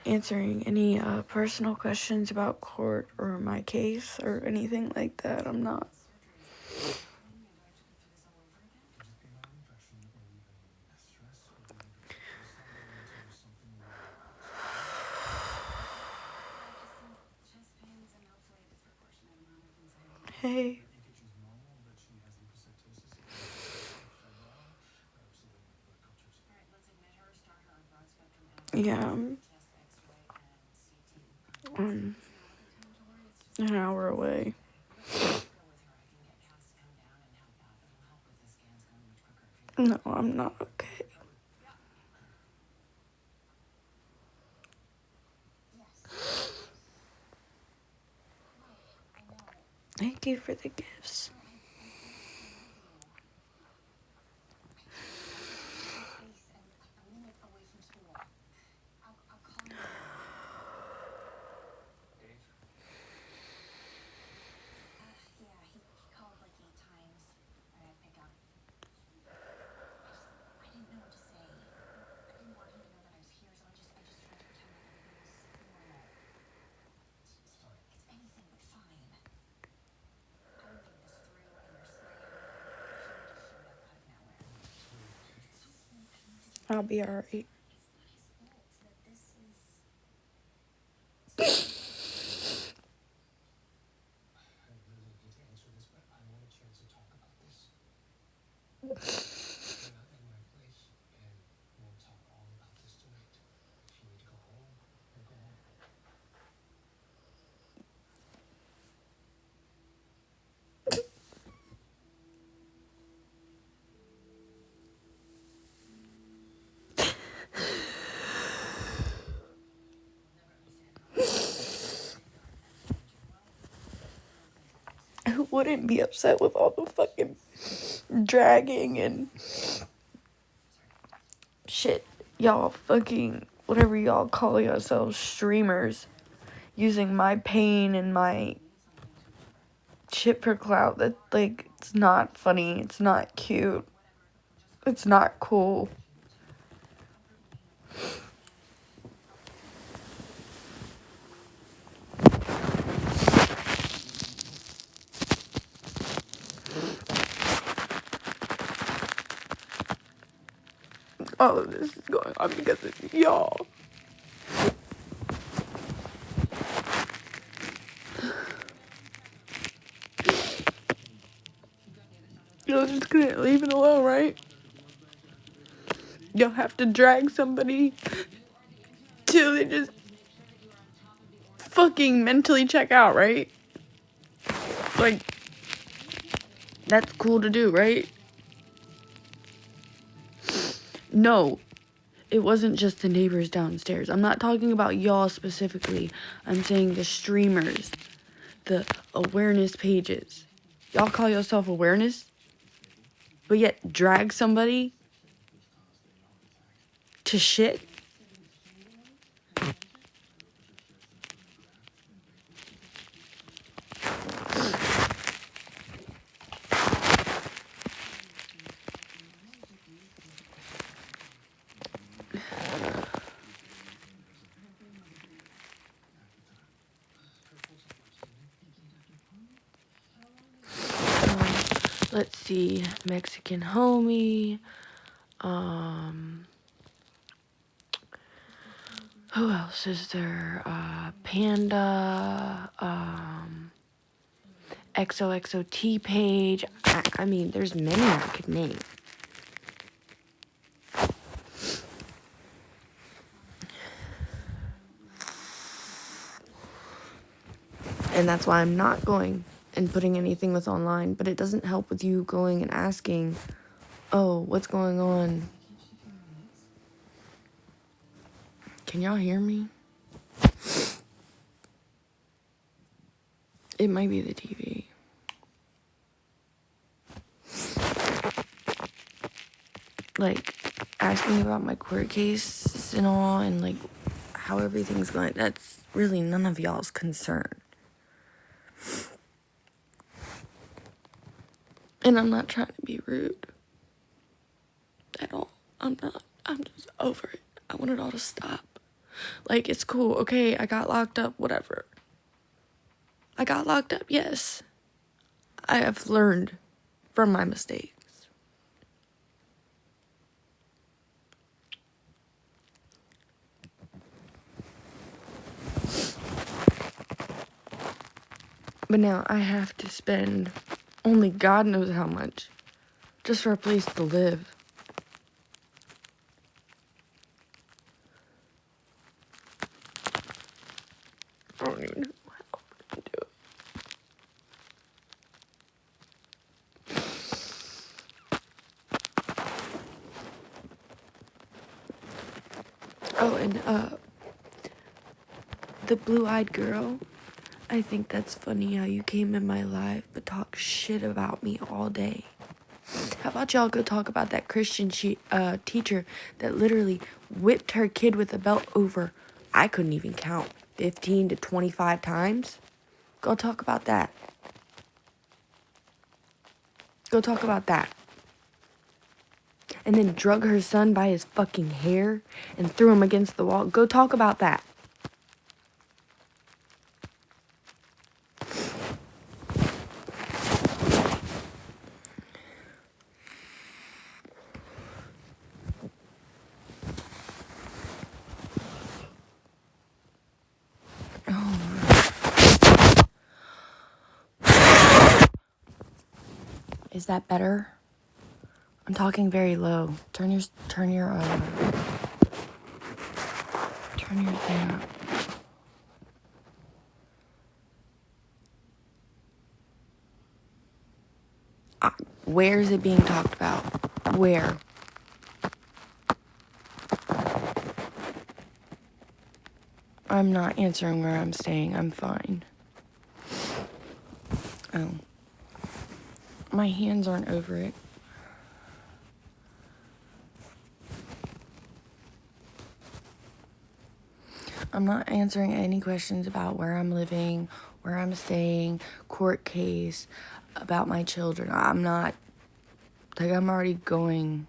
answering any personal questions about court or my case or anything like that. I'm not. Hey. Yeah. I'm an hour away. No, I'm not okay. Thank you for the gifts. I'll be alright. Who wouldn't be upset with all the fucking dragging and shit? Y'all fucking, whatever y'all call yourselves, streamers, using my pain and my shit for clout. That, like, it's not funny. It's not cute. It's not cool. All of this is going on because of y'all. Y'all just couldn't leave it alone, right? You'll have to drag somebody till they just fucking mentally check out, right? Like, that's cool to do, right? No, it wasn't just the neighbors downstairs. I'm not talking about y'all specifically. I'm saying the streamers, the awareness pages. Y'all call yourself awareness, but yet drag somebody to shit? Let's see. Mexican homie. Who else is there? Panda. XOXOT page. I mean, there's many I could name. And that's why I'm not going and putting anything with online. But it doesn't help with you going and asking, oh, what's going on? Can y'all hear me? It might be the TV. Like, asking about my court case and all, and like how everything's going. That's really none of y'all's concern. And I'm not trying to be rude at all. I'm not. I'm just over it. I want it all to stop. Like, it's cool. Okay, I got locked up, whatever. I got locked up, yes. I have learned from my mistakes. But now I have to spend only God knows how much just for a place to live. I don't even know how to do it. Oh, and the blue-eyed girl. I think that's funny how you came in my life but talk shit about me all day. How about y'all go talk about that Christian teacher that literally whipped her kid with a belt over, I couldn't even count, 15 to 25 times? Go talk about that. Go talk about that. And then drug her son by his fucking hair and threw him against the wall. Go talk about that. Is that better? I'm talking very low. Turn your thing up. Where is it being talked about? Where? I'm not answering where I'm staying. I'm fine. Oh. My hands aren't over it. I'm not answering any questions about where I'm living, where I'm staying, court case, about my children. I'm not. Like, I'm already going.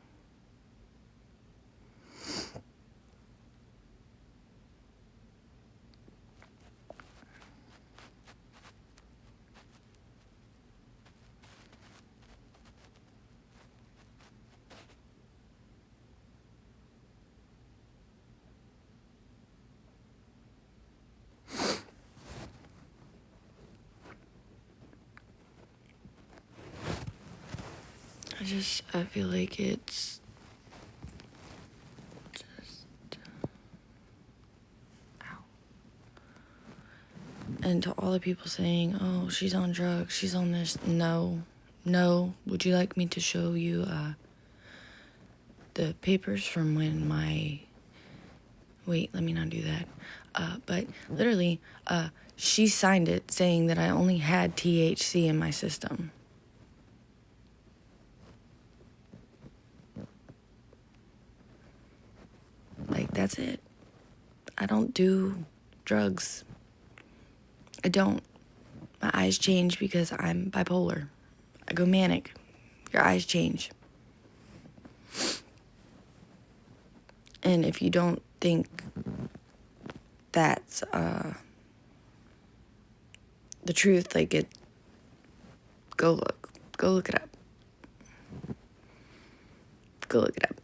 I feel like it's just. Ow. And to all the people saying, oh, she's on drugs, she's on this. No. Would you like me to show you the papers from when my. Wait, let me not do that. But literally, she signed it saying that I only had THC in my system. Like, that's it. I don't do drugs. I don't. My eyes change because I'm bipolar. I go manic. Your eyes change. And if you don't think that's the truth, like, go look it up. Go look it up.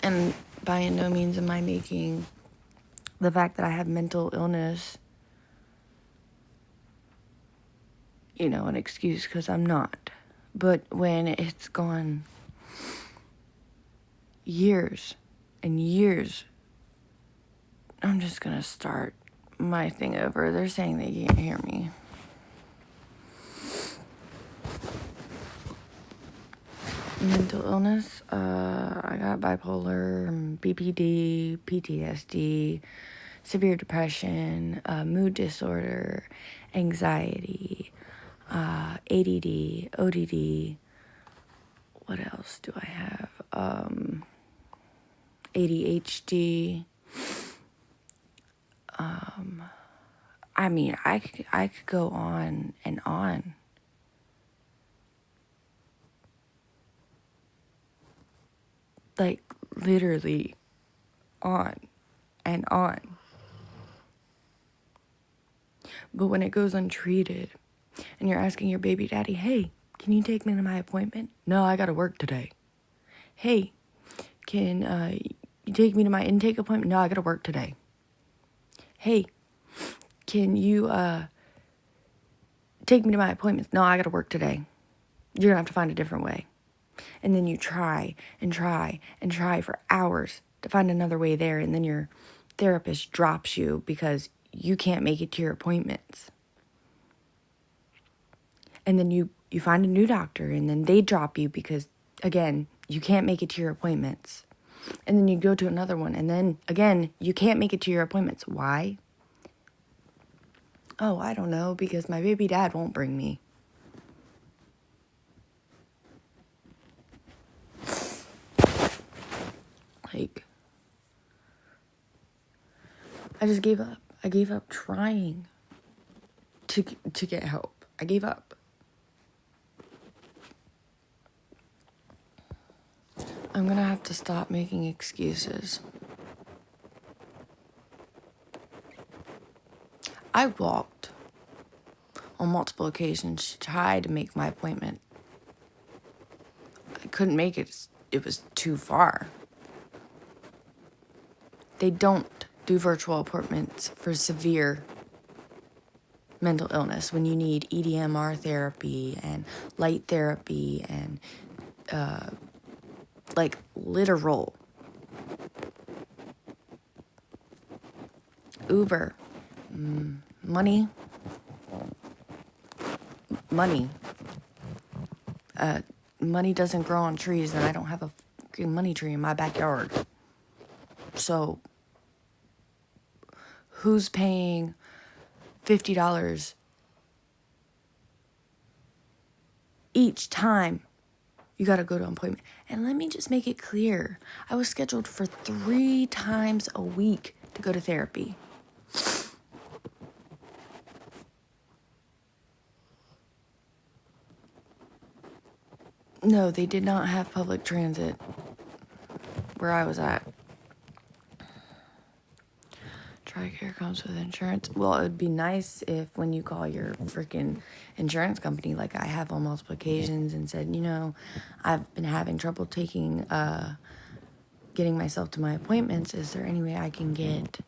And by no means am I making the fact that I have mental illness, an excuse, because I'm not. But when it's gone years and years, I'm just gonna start my thing over. They're saying they can't hear me. Mental illness, I got bipolar, BPD, PTSD, severe depression, mood disorder, anxiety, ADD, ODD. What else do I have? ADHD. I mean, I could go on and on. Like, literally on and on. But when it goes untreated and you're asking your baby daddy, hey, can you take me to my appointment? No, I gotta work today. Hey, can you take me to my intake appointment? No, I gotta work today. Hey, can you take me to my appointments? No, I gotta work today. You're gonna have to find a different way. And then you try and try and try for hours to find another way there, and then your therapist drops you because you can't make it to your appointments. And then you find a new doctor, and then they drop you because, again, you can't make it to your appointments. And then you go to another one, and then, again, you can't make it to your appointments. Why? Oh, I don't know, because my baby dad won't bring me. Like, I just gave up. I gave up trying to get help. I gave up. I'm gonna have to stop making excuses. I walked on multiple occasions to try to make my appointment. I couldn't make it. It was too far. They don't do virtual appointments for severe mental illness when you need EDMR therapy and light therapy and like literal Uber, money. Money doesn't grow on trees, and I don't have a fucking money tree in my backyard. So, who's paying $50 each time you gotta go to an appointment? And let me just make it clear, I was scheduled for 3 times a week to go to therapy. No, they did not have public transit where I was at. TRICARE comes with insurance. Well, it would be nice if when you call your freaking insurance company, like I have on multiple occasions, and said, I've been having trouble getting myself to my appointments. Is there any way I can get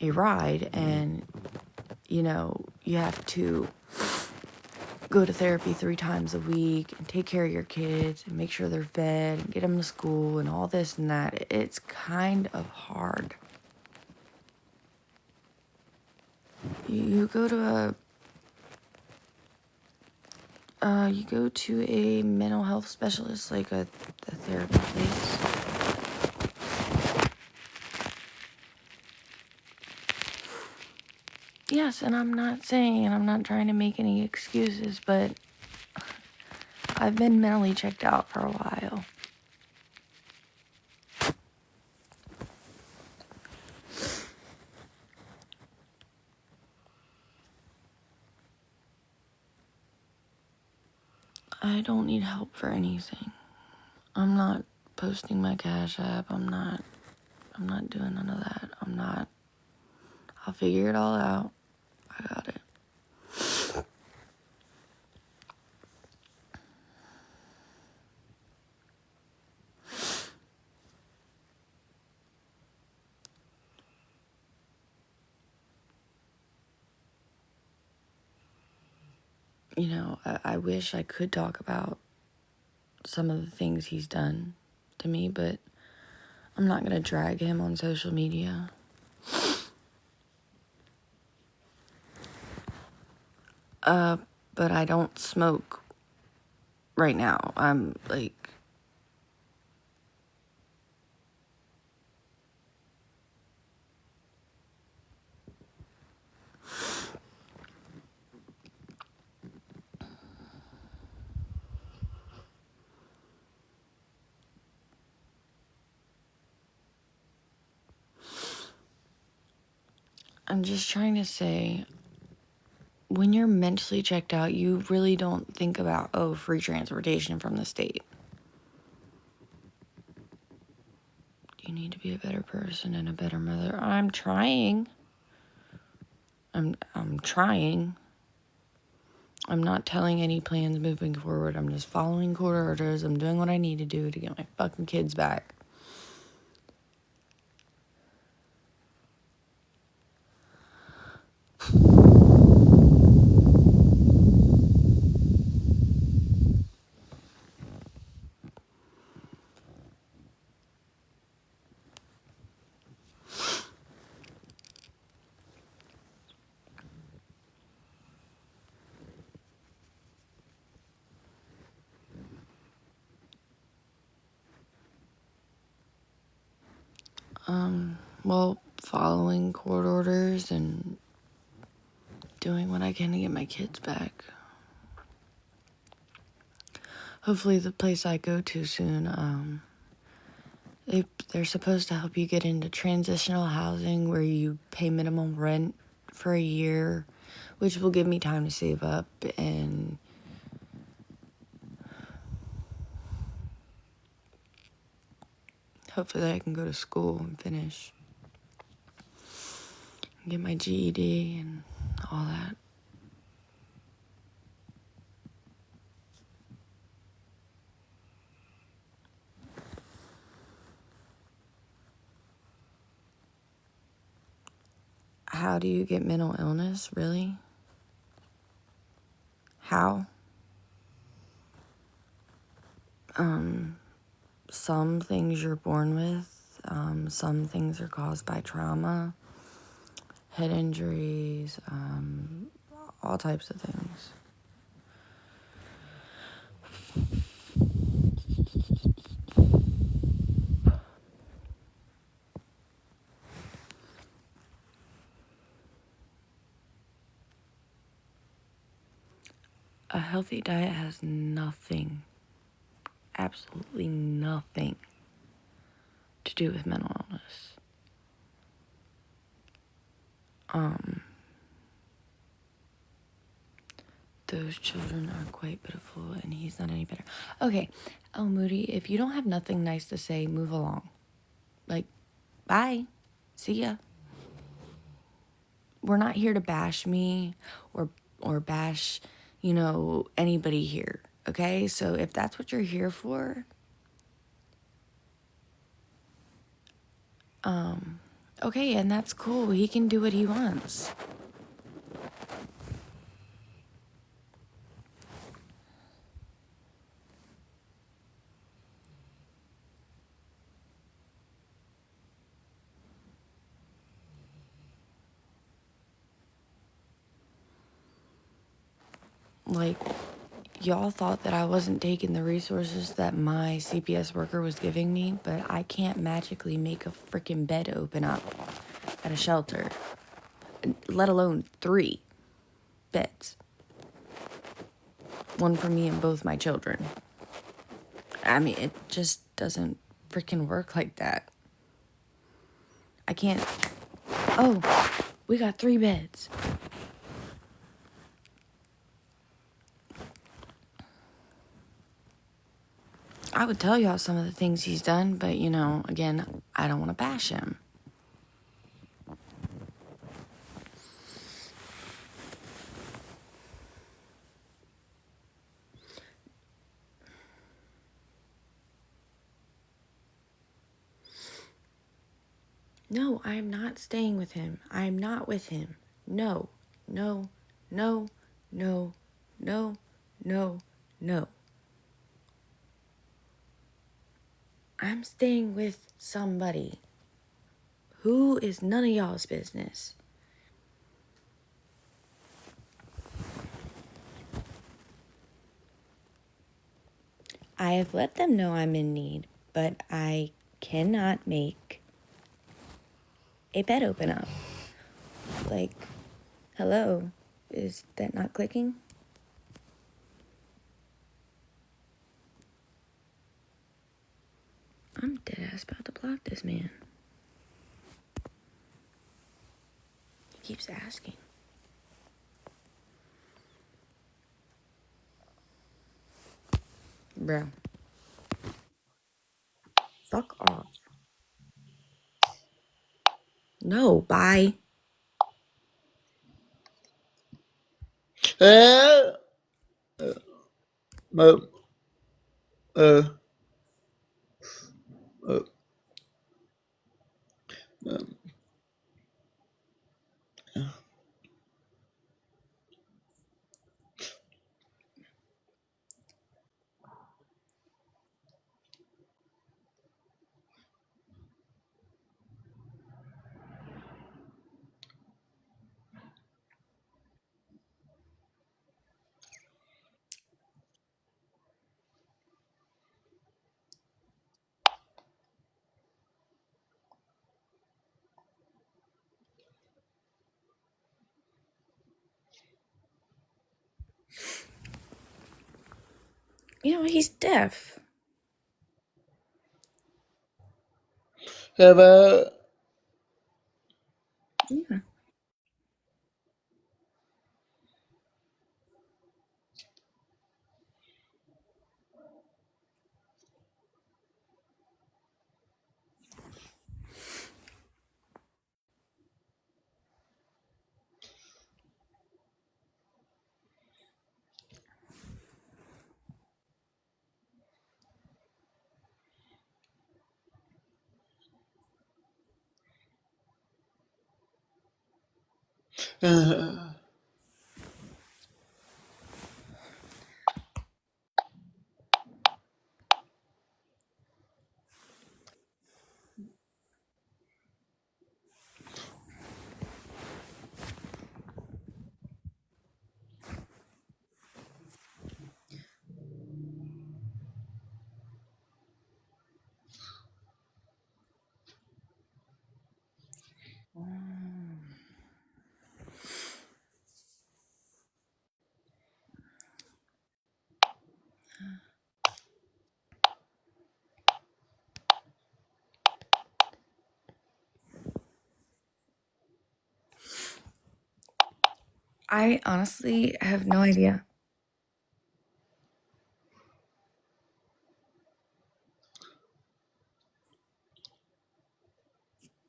a ride? And, you have to go to therapy 3 times a week and take care of your kids and make sure they're fed and get them to school and all this and that. It's kind of hard. You go to a mental health specialist, like a therapy place. Yes, and I'm not trying to make any excuses, but I've been mentally checked out for a while. I don't need help for anything. I'm not posting my Cash App. I'm not doing none of that. I'll figure it all out. I got it. I wish I could talk about some of the things he's done to me, but I'm not going to drag him on social media. But I don't smoke right now. I'm just trying to say, when you're mentally checked out, you really don't think about, free transportation from the state. need to be a better person and a better mother. I'm trying. I'm trying. I'm not telling any plans moving forward. I'm just following court orders. I'm doing what I need to do to get my fucking kids back. Well, following court orders and doing what I can to get my kids back. Hopefully the place I go to soon, they're supposed to help you get into transitional housing where you pay minimum rent for a year, which will give me time to save up and hopefully I can go to school and finish. Get my GED and all that. How do you get mental illness, really? How? Some things you're born with. Some things are caused by trauma, head injuries, all types of things. A healthy diet has nothing, absolutely nothing to do with mental illness. Those children are quite pitiful and he's not any better. Okay, Moody, if you don't have nothing nice to say, move along. Like, bye. See ya. We're not here to bash me or bash, anybody here. Okay? So if that's what you're here for, okay, and that's cool. He can do what he wants. Like, y'all thought that I wasn't taking the resources that my CPS worker was giving me, but I can't magically make a freaking bed open up at a shelter, let alone 3 beds. One for me and both my children. I mean, it just doesn't freaking work like that. I can't. Oh, we got 3 beds. I would tell y'all some of the things he's done, but again, I don't want to bash him. No, I am not staying with him. I am not with him. No, no, no, no, no, no, no. I'm staying with somebody who is none of y'all's business. I have let them know I'm in need, but I cannot make a bed open up. Like, hello, is that not clicking? I'm dead ass about to block this man. He keeps asking. Bro. Fuck off. No, bye. You know, he's deaf. Yeah. I honestly have no idea.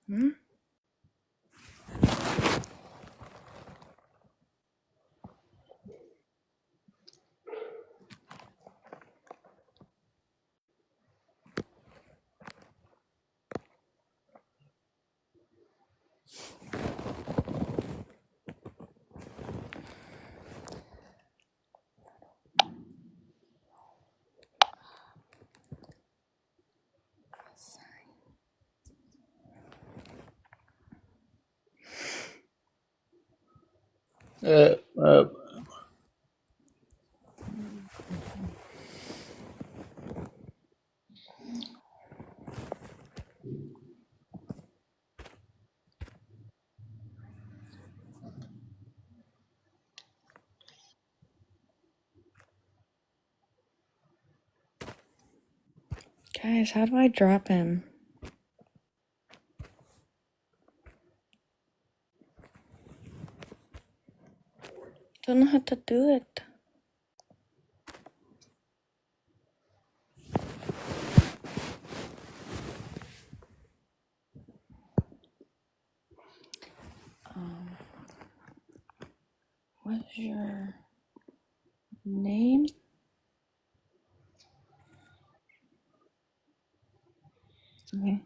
Hmm? Guys, how do I drop him? Don't know how to do it. What's your name? Okay.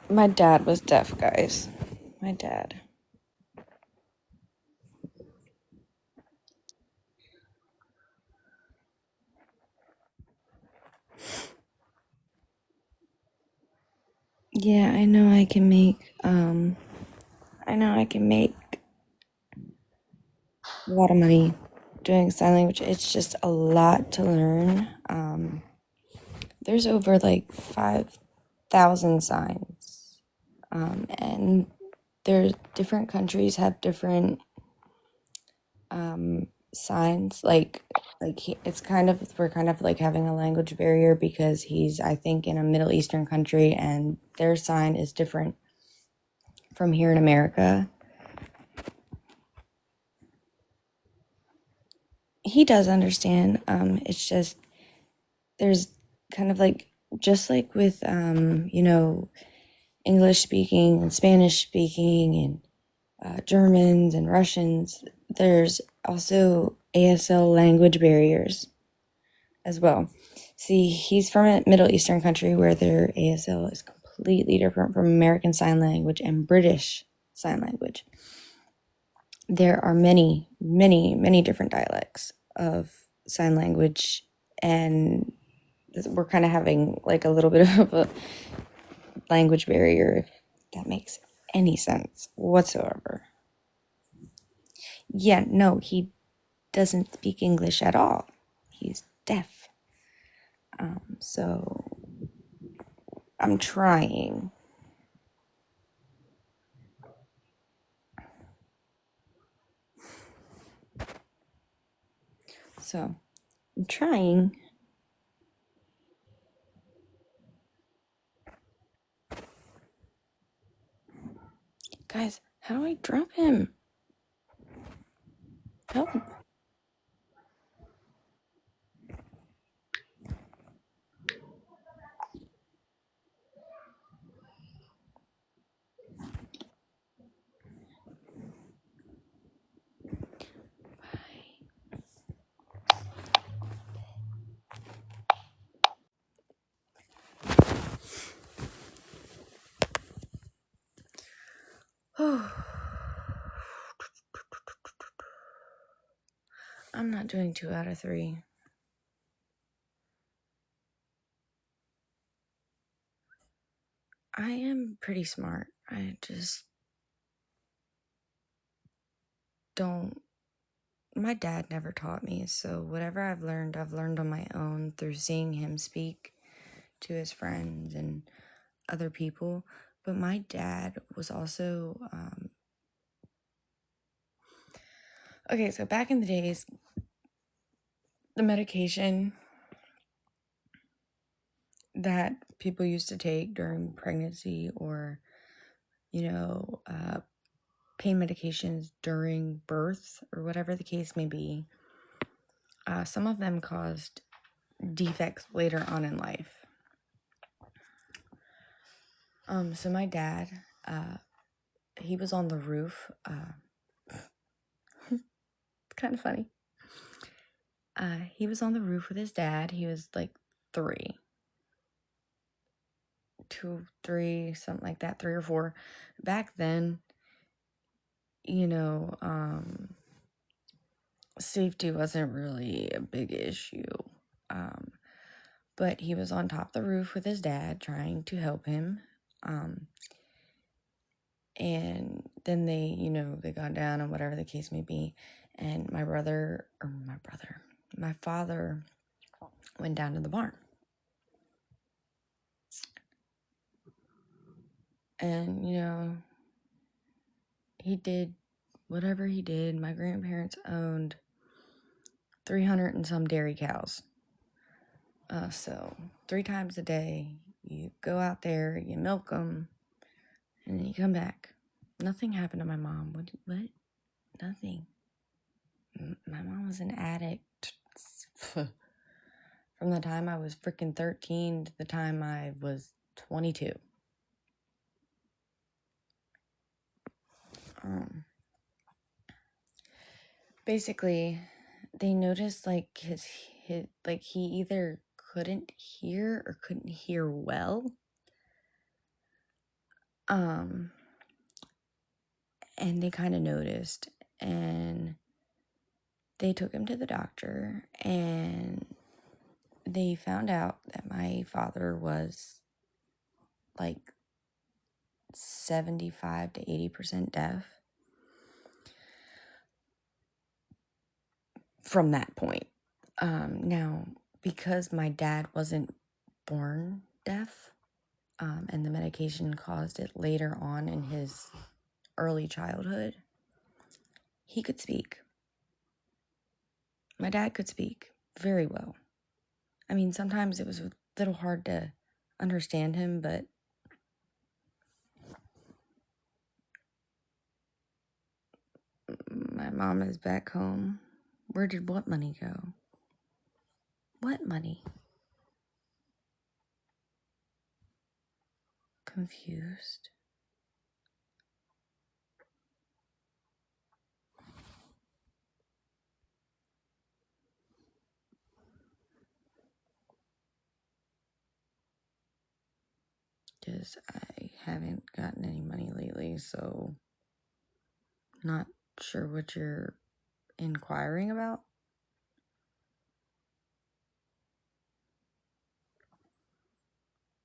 My dad was deaf, guys. My dad. Yeah, I know I can make a lot of money doing sign language. It's just a lot to learn. There's over like 5,000 signs. And there's different countries have different signs. It's kind of, we're kind of like having a language barrier because he's, I think, in a Middle Eastern country and their sign is different from here in America. He does understand. It's just there's kind of like, just like with English speaking and Spanish speaking and Germans and Russians, there's also ASL language barriers as well. See, he's from a Middle Eastern country where their ASL is completely different from American Sign Language and British Sign Language. There are many, many, many different dialects of sign language, and we're kind of having like a little bit of a language barrier, if that makes any sense whatsoever. Yeah, no, he doesn't speak English at all. He's deaf. So I'm trying. So I'm trying. Guys, how do I drop him? Help. I'm not doing 2 out of 3. I am pretty smart. I just don't. My dad never taught me, so whatever I've learned on my own through seeing him speak to his friends and other people. But my dad was also okay, so back in the days, the medication that people used to take during pregnancy or pain medications during birth or whatever the case may be, some of them caused defects later on in life. So my dad, he was on the roof. It's kind of funny. He was on the roof with his dad. He was like 3, 2, 3, something like that, 3 or 4. Back then, safety wasn't really a big issue. But he was on top of the roof with his dad trying to help him. And then they got down and whatever the case may be. And my father went down to the barn. And, he did whatever he did. My grandparents owned 300 and some dairy cows. So 3 times a day, you go out there, you milk them, and then you come back. Nothing happened to my mom. What? Nothing. My mom was an addict from the time I was freaking 13 to the time I was 22. Basically, they noticed like his like he either couldn't hear or couldn't hear well. And they kind of noticed, and they took him to the doctor, and they found out that my father was like 75 to 80% deaf from that point. Now, because my dad wasn't born deaf, and the medication caused it later on in his early childhood, he could speak. My dad could speak very well. I mean, sometimes it was a little hard to understand him, but my mom is back home. Where did what money go? What money? Confused. Because I haven't gotten any money lately, so not sure what you're inquiring about.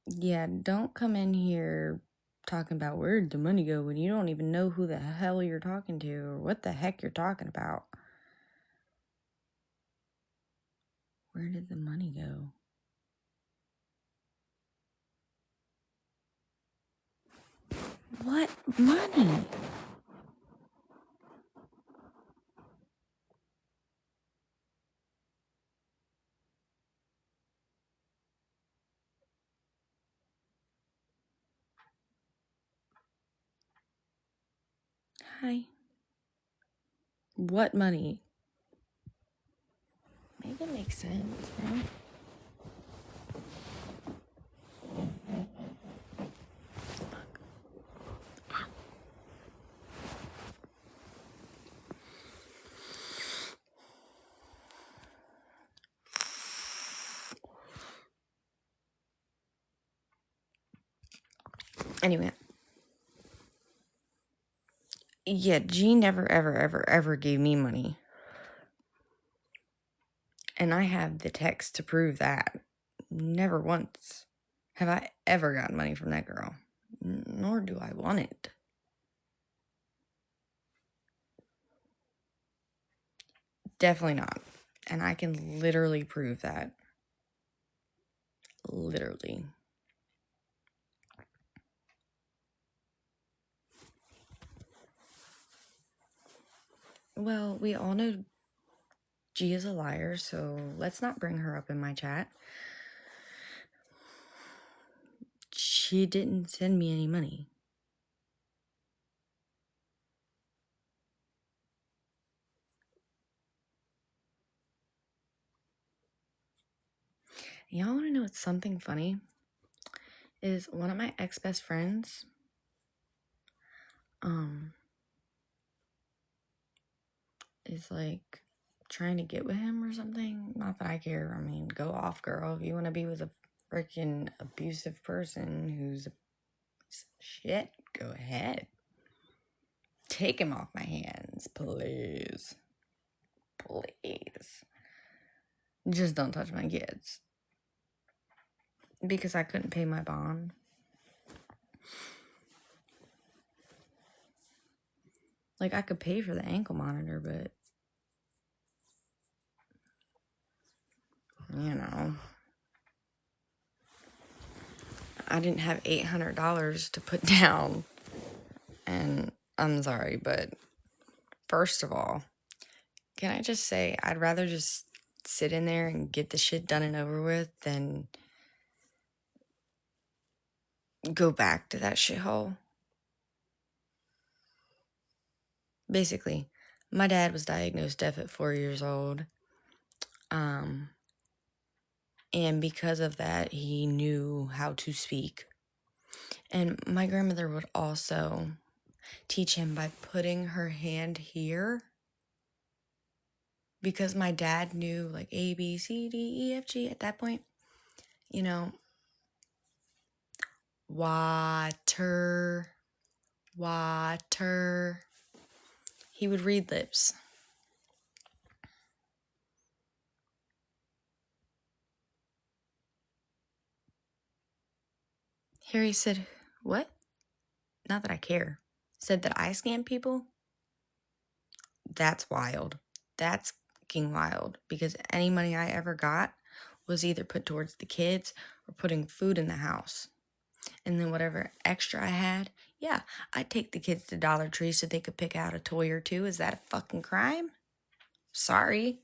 Yeah, don't come in here talking about where did the money go when you don't even know who the hell you're talking to or what the heck you're talking about. Where did the money go? What money? Hi. What money? Make it make sense, bro. Anyway. Yeah, G never, ever gave me money. And I have the text to prove that. Never once have I ever gotten money from that girl. Nor do I want it. Definitely not. And I can literally prove that. Literally. Well, we all know G is a liar, so let's not bring her up in my chat. She didn't send me any money. Y'all want to know what's something funny? Is one of my ex-best friends, is like trying to get with him or something. Not that I care. I mean, go off, girl. If you want to be with a freaking abusive person who's shit, go ahead. Take him off my hands, please. Please. Just don't touch my kids. Because I couldn't pay my bond. Like, I could pay for the ankle monitor, but you know, I didn't have $800 to put down. And I'm sorry, but first of all, can I just say, I'd rather just sit in there and get the shit done and over with than go back to that shithole. Basically, my dad was diagnosed deaf at 4 years old. And because of that, he knew how to speak. And my grandmother would also teach him by putting her hand here. Because my dad knew like A, B, C, D, E, F, G at that point. You know, water. He would read lips. Harry said, what? Not that I care. Said that I scam people? That's wild. That's fucking wild. Because any money I ever got was either put towards the kids or putting food in the house. And then whatever extra I had, Yeah, I'd take the kids to Dollar Tree so they could pick out a toy or two. Is that a fucking crime? Sorry.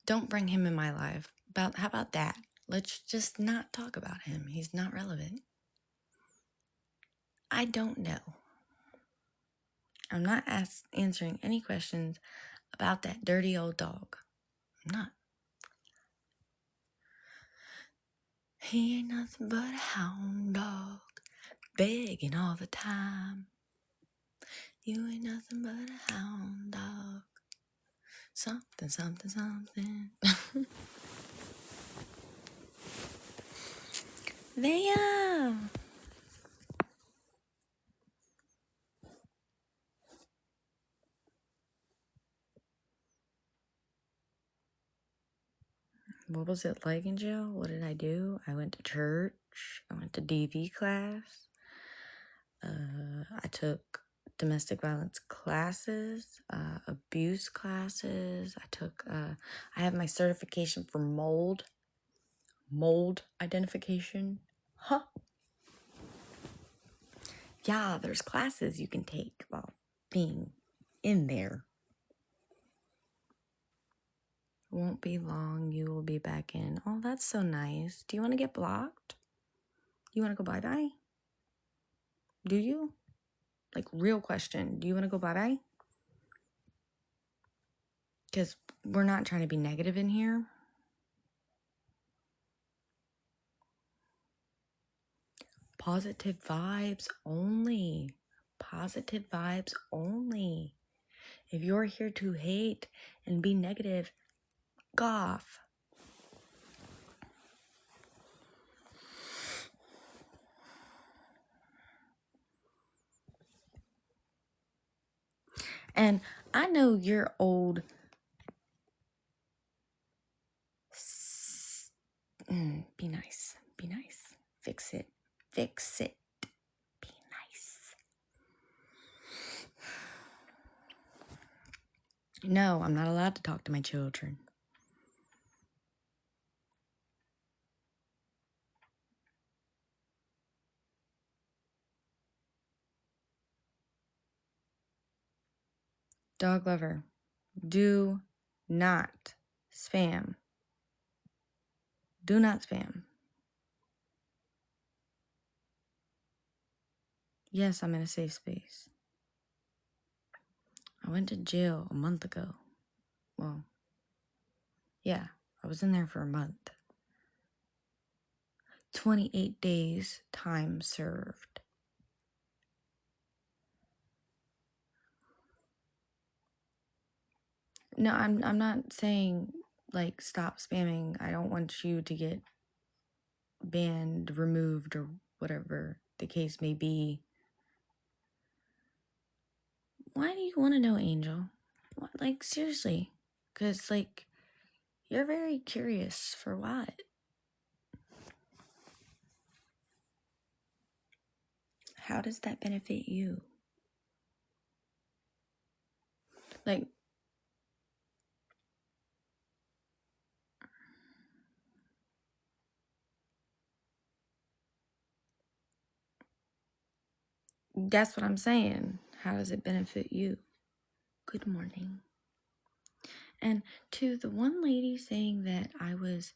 Don't bring him in my life. How about that? Let's just not talk about him. He's not relevant. I don't know. I'm not answering any questions about that dirty old dog. I'm not. He ain't nothing but a hound dog, begging all the time. You ain't nothing but a hound dog. Something, something, something. Damn. What was it like in jail? What did I do? I went to church. I went to DV class. I took domestic violence classes, abuse classes. I have my certification for mold identification. Huh. Yeah, there's classes you can take while being in there. It won't be long. You will be back in. Oh, that's so nice. Do you want to get blocked? You want to go bye-bye? Do you? Like, real question. Do you want to go bye-bye? Because we're not trying to be negative in here. Positive vibes only. Positive vibes only. If you're here to hate and be negative, off. And I know you're old. Be nice. Be nice. Fix it. Fix it. Be nice. No, I'm not allowed to talk to my children. Dog lover, do not spam. Do not spam. Yes, I'm in a safe space. I went to jail a month ago. Well, yeah, I was in there for a month. 28 days time served. No, I'm not saying like stop spamming. I don't want you to get banned, removed, or whatever the case may be. Why do you want to know, Angel? Like, seriously. Because, like, you're very curious for what? How does that benefit you? Like, that's what I'm saying. How does it benefit you? Good morning. And to the one lady saying that I was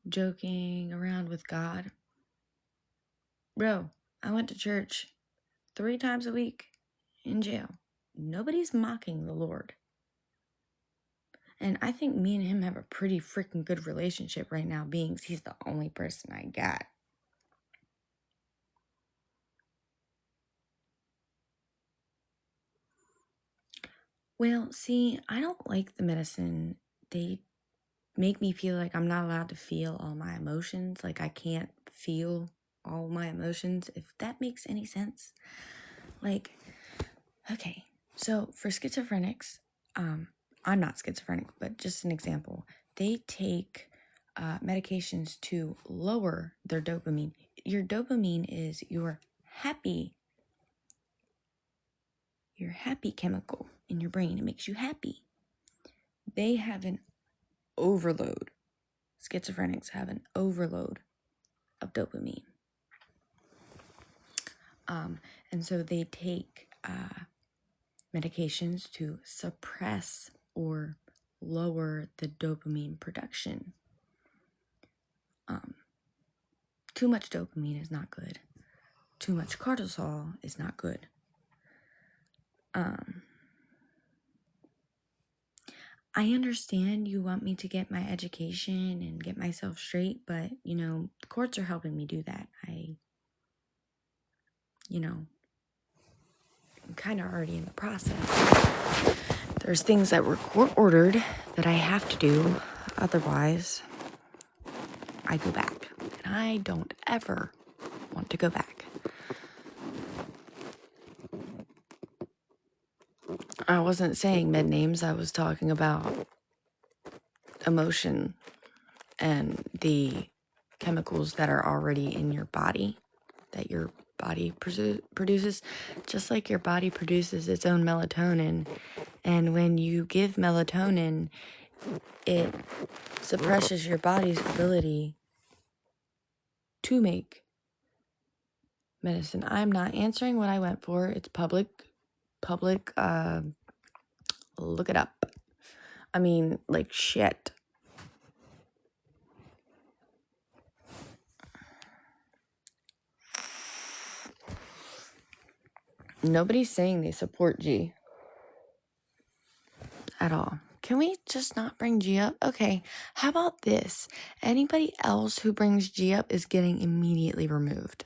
joking around with God, bro, I went to church 3 times a week in jail. Nobody's mocking the Lord. And I think me and him have a pretty freaking good relationship right now, being he's the only person I got. Well, see, I don't like the medicine. They make me feel like I'm not allowed to feel all my emotions. Like I can't feel all my emotions, if that makes any sense. Like, okay, so for schizophrenics, I'm not schizophrenic, but just an example. They take medications to lower their dopamine. Your dopamine is your happy your happy chemical in your brain. It makes you happy. They have an overload. Schizophrenics have an overload of dopamine. And so they take medications to suppress or lower the dopamine production. Too much dopamine is not good. Too much cortisol is not good. I understand you want me to get my education and get myself straight, but, the courts are helping me do that. I'm kind of already in the process. There's things that were court-ordered that I have to do. Otherwise, I go back. And I don't ever want to go back. I wasn't saying med names. I was talking about emotion and the chemicals that are already in your body, that your body produces, just like your body produces its own melatonin. And when you give melatonin, it suppresses your body's ability to make medicine. I'm not answering what I went for. It's public, look it up. I mean, like shit. Nobody's saying they support G at all. Can we just not bring G up? Okay, how about this? Anybody else who brings G up is getting immediately removed.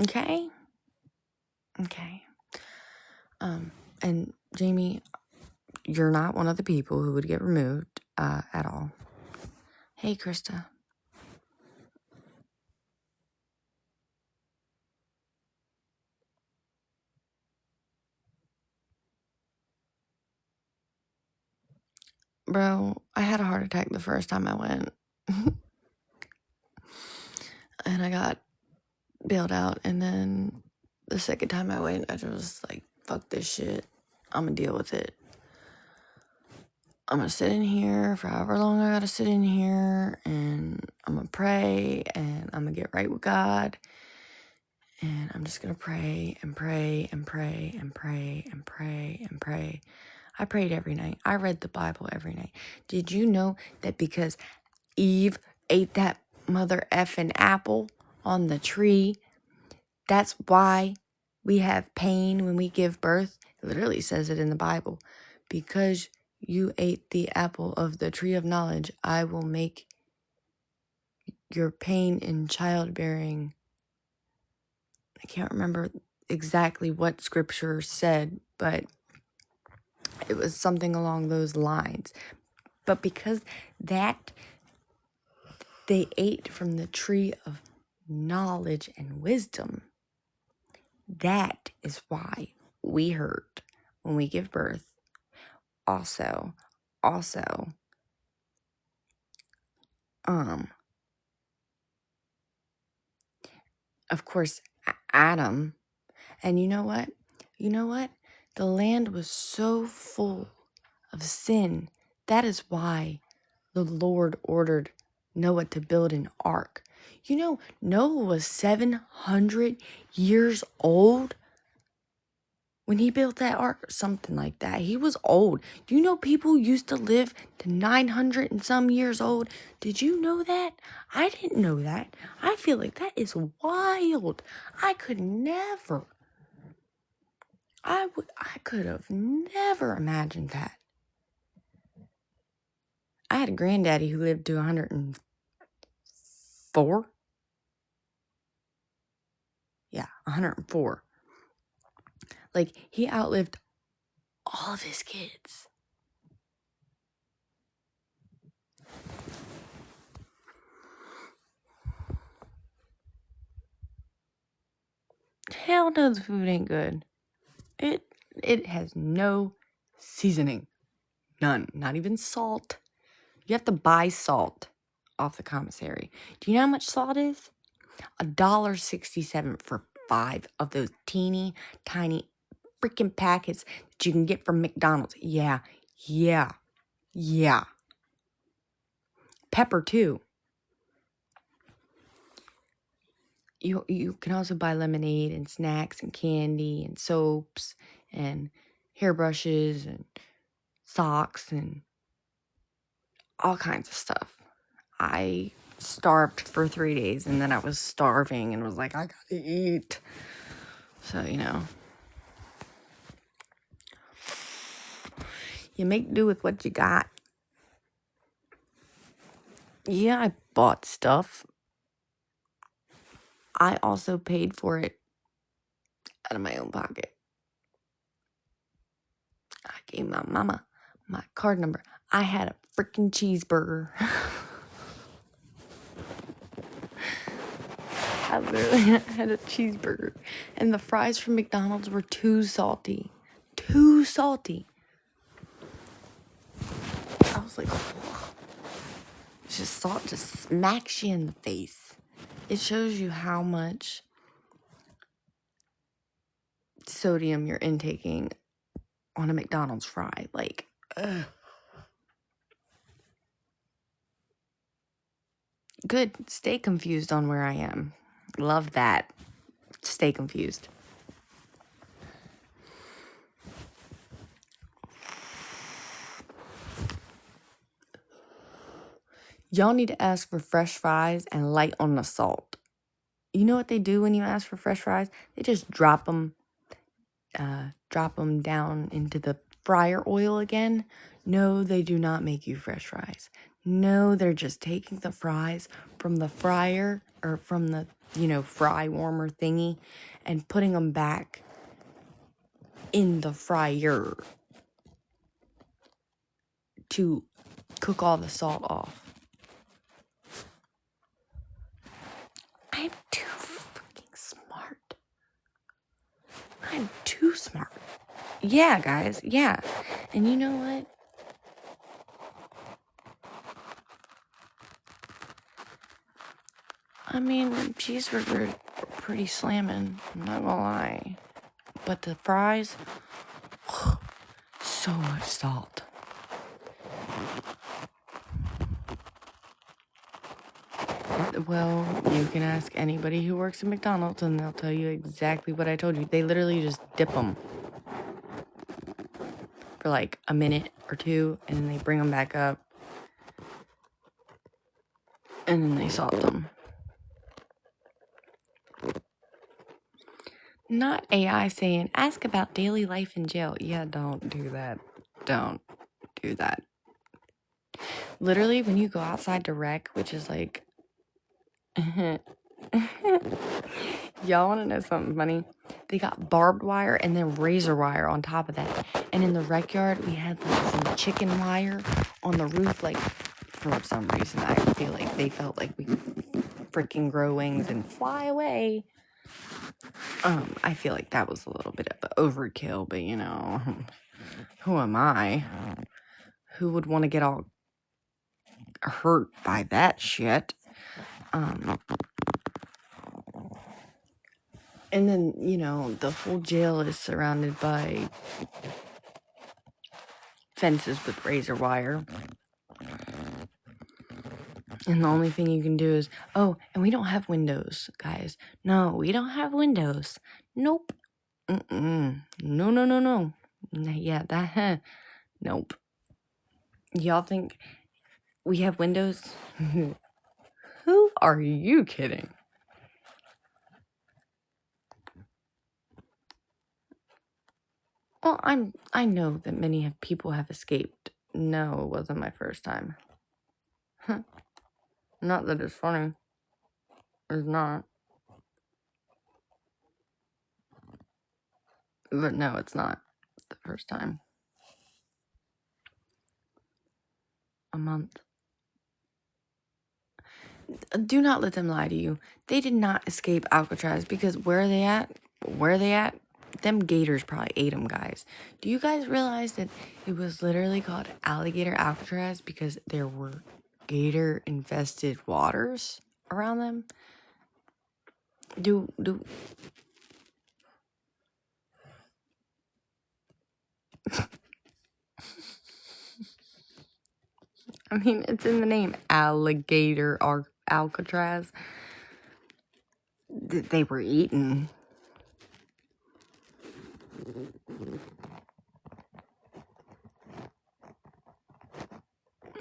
Okay? Okay. And Jamie, you're not one of the people who would get removed at all. Hey, Krista. Bro, I had a heart attack the first time I went. And I got bailed out. And then the second time I went, I was like, fuck this shit. I'm gonna deal with it. I'm gonna sit in here for however long I gotta sit in here. And I'm gonna pray. And I'm gonna get right with God. And I'm just gonna pray and pray and pray and pray and pray and pray. I prayed every night. I read the Bible every night. Did you know that because Eve ate that mother effing apple on the tree, that's why we have pain when we give birth? It literally says it in the Bible. Because you ate the apple of the tree of knowledge, I will make your pain in childbearing. I can't remember exactly what scripture said, but it was something along those lines. But because that they ate from the tree of knowledge and wisdom, that is why we hurt when we give birth. Also, of course, Adam. And you know what? The land was so full of sin. That is why the Lord ordered Noah to build an ark. You know, Noah was 700 years old when he built that ark, something like that. He was old. Do you know people used to live to 900 and some years old? Did you know that? I didn't know that. I feel like that is wild. I could have never imagined that. I had a granddaddy who lived to 104. Yeah, 104. Like, he outlived all of his kids. Hell no, the food ain't good. It has no seasoning. None. Not even salt. You have to buy salt off the commissary. Do you know how much salt is? $1.67 for 5 of those teeny tiny freaking packets that you can get from McDonald's. Yeah. Pepper too. You can also buy lemonade and snacks and candy and soaps and hairbrushes and socks and all kinds of stuff. I starved for 3 days and then I was starving and was like, I gotta eat. So, you make do with what you got. Yeah, I bought stuff. I also paid for it out of my own pocket. I gave my mama my card number. I had a freaking cheeseburger. I literally had a cheeseburger. And the fries from McDonald's were too salty. Too salty. I was like, oh. It's just salt just smacks you in the face. It shows you how much sodium you're intaking on a McDonald's fry. Like, ugh. Good. Stay confused on where I am. Love that. Stay confused. Y'all need to ask for fresh fries and light on the salt. You know what they do when you ask for fresh fries? They just drop them down into the fryer oil again. No, they do not make you fresh fries. No, they're just taking the fries from the fryer or from the, fry warmer thingy and putting them back in the fryer to cook all the salt off. I'm too freaking smart. I'm too smart. Yeah, guys. Yeah. And you know what? I mean, cheeseburgers are pretty slamming. I'm not gonna lie. But the fries, so much salt. Well, you can ask anybody who works at McDonald's and they'll tell you exactly what I told you. They literally just dip them for like a minute or two and then they bring them back up and then they salt them. Not AI saying, ask about daily life in jail. Yeah, don't do that. Don't do that. Literally, when you go outside to rec, which is like... Y'all want to know something funny? They got barbed wire and then razor wire on top of that. And in the rec yard, we had like some chicken wire on the roof. Like, for some reason, I feel like they felt like we could freaking grow wings and fly away. I feel like that was a little bit of overkill, but who am I? Who would want to get all hurt by that shit? And then, the whole jail is surrounded by fences with razor wire. And the only thing you can do is, and we don't have windows, guys. No, we don't have windows. Nope. No. Yeah, nope. Y'all think we have windows? Who are you kidding? Well, I know that many people have escaped. No, it wasn't my first time. Not that it's funny. It's not. But no, it's not the first time. A month. Do not let them lie to you. They did not escape Alcatraz because where are they at? Them gators probably ate them, guys. Do you guys realize that it was literally called Alligator Alcatraz because there were gator-infested waters around them? I mean, it's in the name, alligator or Alcatraz. They were eaten.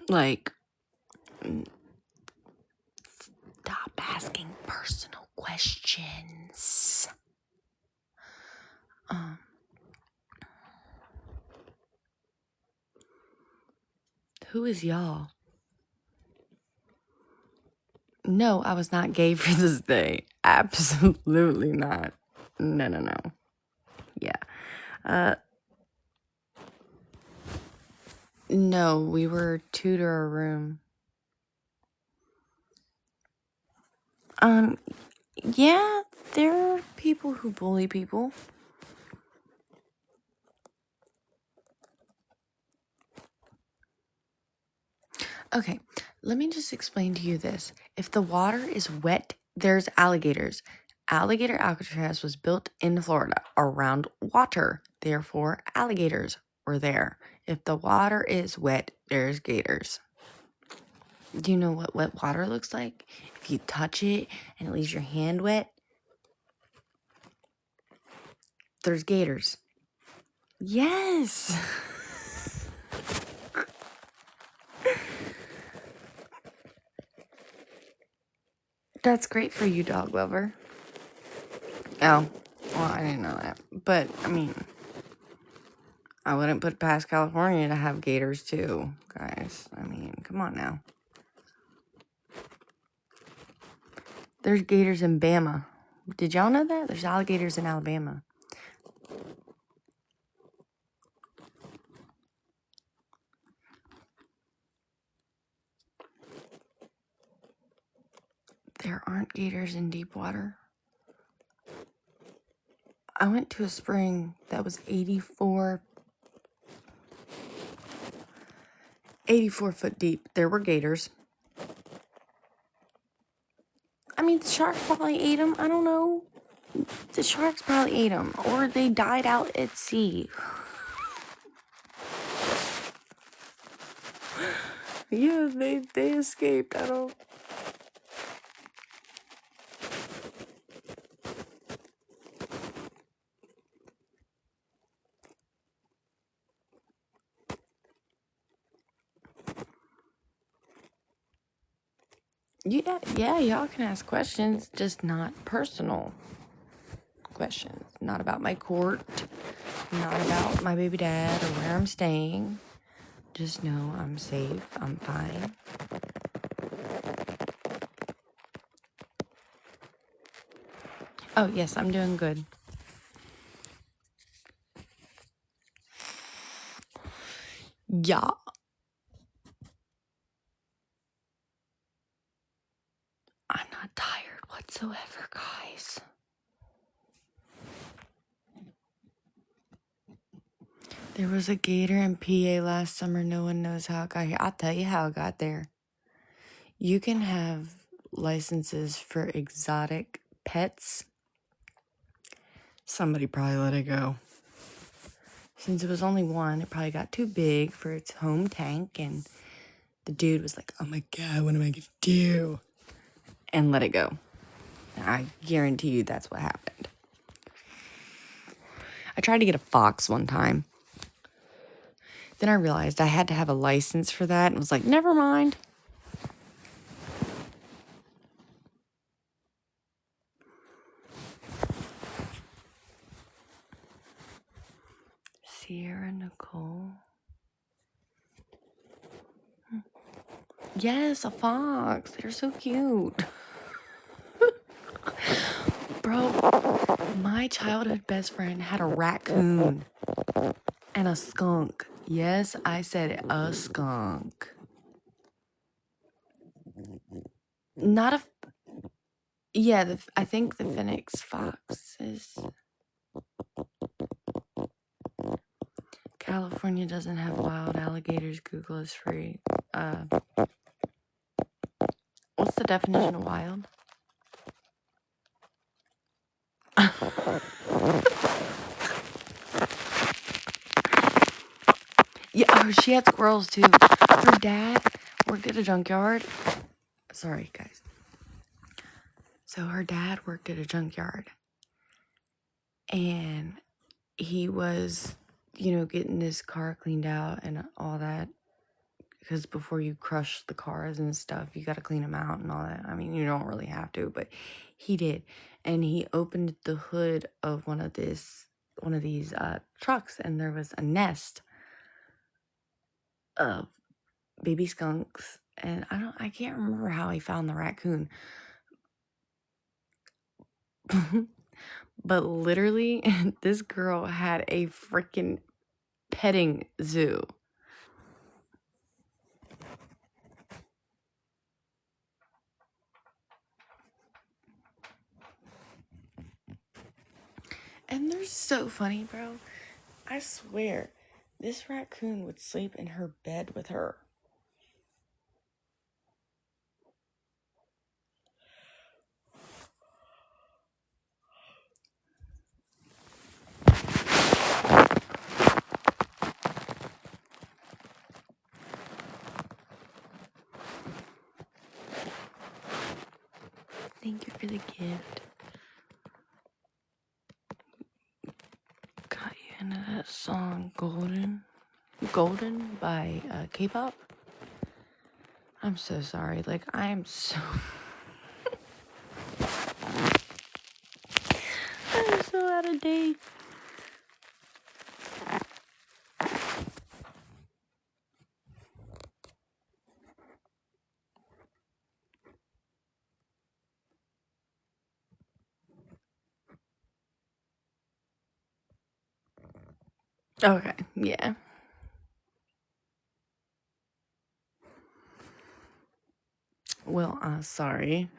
Like, stop asking personal questions. Who is y'all? No, I was not gay for this day. Absolutely not. No. Yeah. No, we were two to our room. Yeah, there are people who bully people. Okay, let me just explain to you this. If the water is wet, there's alligators. Alligator Alcatraz was built in Florida around water. Therefore, alligators were there. If the water is wet, there's gators. Do you know what wet water looks like? If you touch it and it leaves your hand wet, there's gators. Yes. That's great for you, dog lover. Oh, well, I didn't know that. But, I mean, I wouldn't put past California to have gators, too, guys. I mean, come on now. There's gators in Bama. Did y'all know that? There's alligators in Alabama. There aren't gators in deep water. I went to a spring that was 84 foot deep. There were gators. I mean, the sharks probably ate them. I don't know. The sharks probably ate them. Or they died out at sea. Yeah, they escaped. I don't... Yeah, y'all can ask questions, just not personal questions. Not about my court, not about my baby dad or where I'm staying. Just know I'm safe, I'm fine. Oh, yes, I'm doing good. Yeah. I'm not tired whatsoever, guys. There was a gator in PA last summer. No one knows how it got here. I'll tell you how it got there. You can have licenses for exotic pets. Somebody probably let it go. Since it was only one, it probably got too big for its home tank, and the dude was like, oh my God, what am I gonna do? And let it go. I guarantee you that's what happened. I tried to get a fox one time. Then I realized I had to have a license for that and was like, never mind. Sierra Nicole. Yes, a fox. They're so cute. Bro, my childhood best friend had a raccoon and a skunk. Yes, I said it, a skunk. Not a... Yeah, I think the Phoenix fox is... California doesn't have wild alligators. Google is free. What's the definition of wild? Yeah, oh, she had squirrels too. Her dad worked at a junkyard. Sorry, guys. So her dad worked at a junkyard. And he was, getting his car cleaned out and all that. Because before you crush the cars and stuff, you got to clean them out and all that. I mean, you don't really have to, but he did. And he opened the hood of one of these trucks, and there was a nest of baby skunks. And I can't remember how he found the raccoon. But literally, this girl had a freaking petting zoo. And they're so funny, bro. I swear, this raccoon would sleep in her bed with her. Thank you for the gift. Got you into that song, Golden by K-pop. I'm so sorry. Like, I am so... I'm so out of date. Okay, yeah. Well, sorry.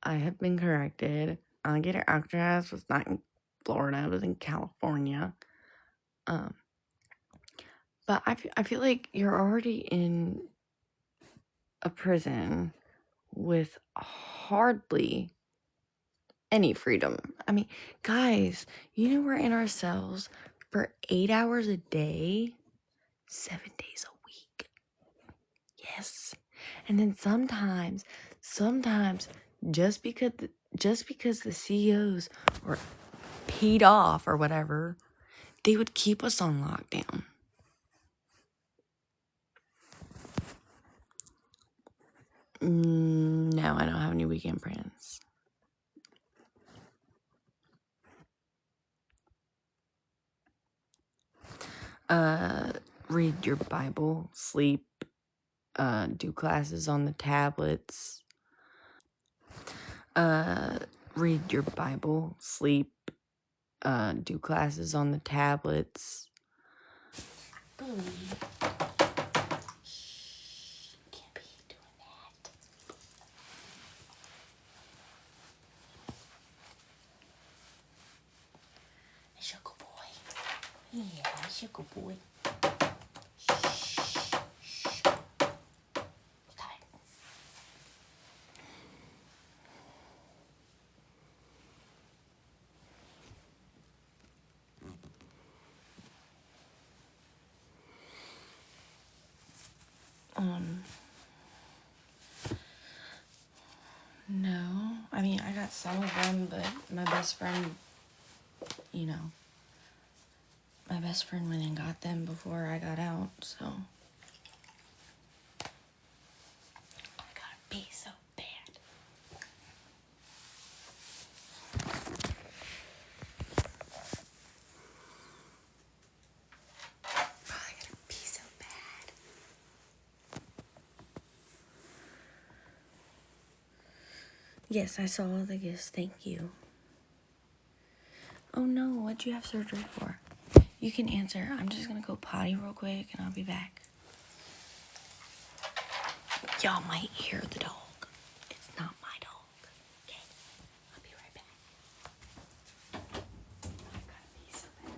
I have been corrected. Alligator Alcatraz was not in Florida. It was in California. But I feel like you're already in a prison with hardly any freedom. I mean, guys, we're in our cells for 8 hours a day, 7 days a week. Yes. And then sometimes just because the CEOs were paid off or whatever, they would keep us on lockdown. No, I don't have any weekend plans. Read your Bible, sleep, do classes on the tablets. Read your Bible, sleep, do classes on the tablets. Shh, can't be doing that. Sugar boy. Yeah, sugar boy. Shh. Stop it. No. I mean, I got some of them, but my best friend, my best friend went and got them before I got out, so. I gotta pee so bad. I gotta pee so bad. Yes, I saw all the gifts. Thank you. Oh no, what'd you have surgery for? You can answer. I'm just gonna go potty real quick and I'll be back. Y'all might hear the dog. It's not my dog. Okay, I'll be right back. I gotta pee so bad.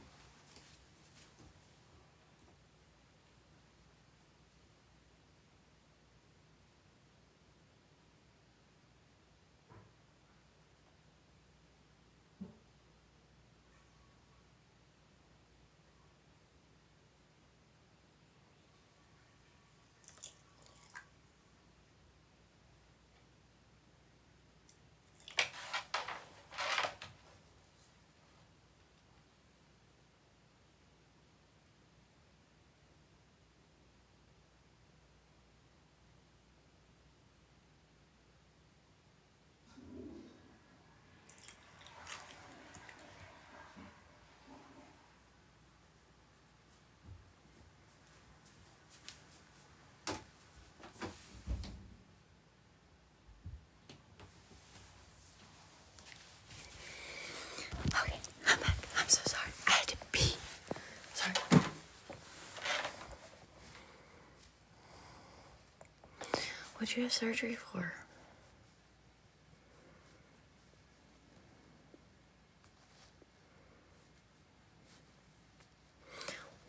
What'd you have surgery for?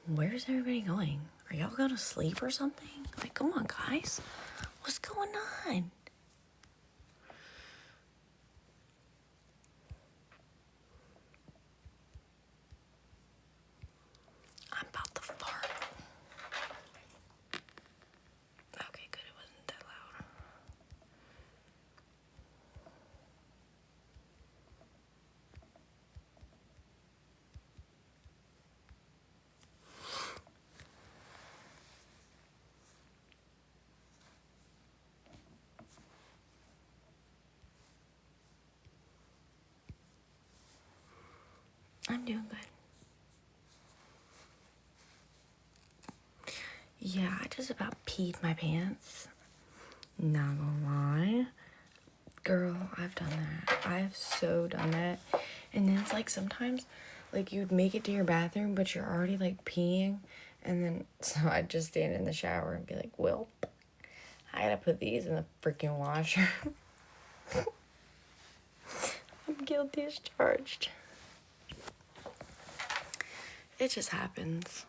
Where's everybody going? Are y'all going to sleep or something? Like, come on, guys. What's going on? I'm about to fart. Okay, good. It wasn't that loud. I'm doing good. Yeah, I just about peed my pants. Not gonna lie. Girl, I've done that. I've so done that. And then it's like sometimes, like, you'd make it to your bathroom, but you're already, like, peeing. And then, so I'd just stand in the shower and be like, well, I gotta put these in the freaking washer. I'm guilty as charged. It just happens.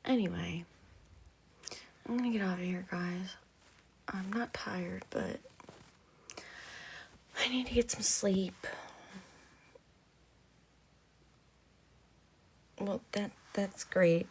Anyway, I'm gonna get out of here, guys. I'm not tired, but I need to get some sleep. Well, that's great.